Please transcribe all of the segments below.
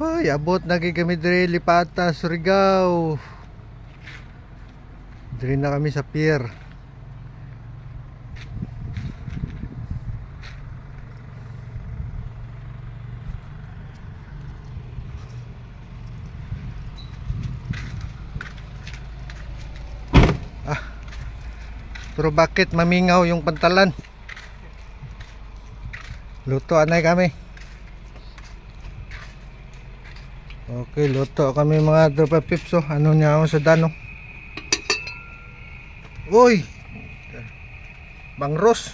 Ay, abot na kami dire Lipata, Surigao. Dire na kami sa pier. Pero bakit mamingaw yung pantalan? Luto anay kami. Okay, luto kami mga tropa pips. Oh, ano niya ako sa dano? Uy! Bangros.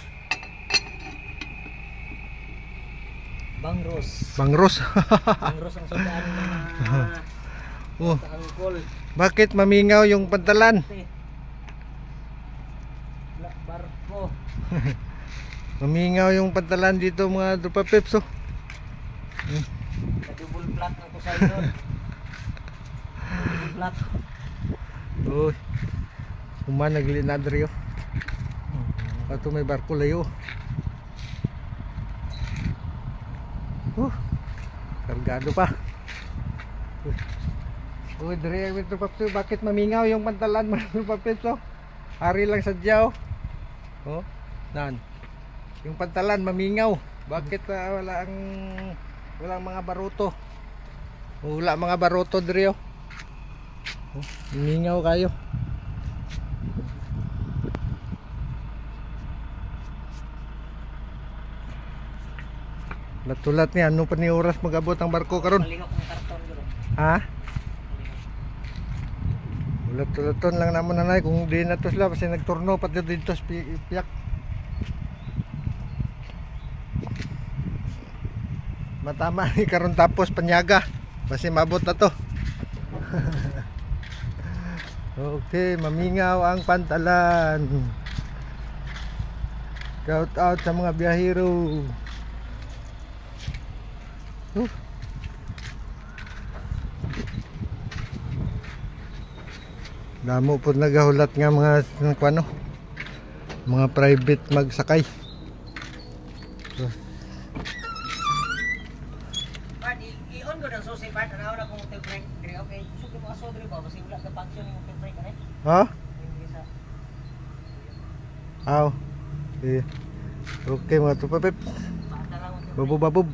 Bangros. Bangros. Bangros ang sundaan ng mga Oh, angkol. bakit mamingaw yung pantalan? Barko. Mamingaw yung pantalan dito mga tropa pips. Oh. Double flat ng Poseidon. Double flat. Uy. Human naglinadrio. Ato may barko layo. Kargado pa. Uy, dire ang tropa pips. Bakit mamingaw yung pantalan mga tropa pips? Oh. Hari lang sadya. Oh, nan. Yung pantalan mamingaw. Bakit walang mga baruto? Wala mga baruto dire. Oh, mamingaw kayo. Latulat niya, ano pa ni oras magabot ang barko karon? Malingok ng karton guro. Ha? Ulat-ulaton lang naman nanay kung di na to sila kasi nagturno pati dito sa piyak. Matama ni karon tapos panyaga kasi mabot na to. Okay, mamingaw ang pantalan. Shout out sa mga biyahero. Damo po nagahulat nga mga ano, mga private magsakay. So, Part i-on ko ng susi part ana ora kung tail brake. Okay, susi mo aso diri ba kasi wala ka function yung tail brake kanay. ha? Hindi sa Aw. Okay mga tupapip. bata lang. Babub babub.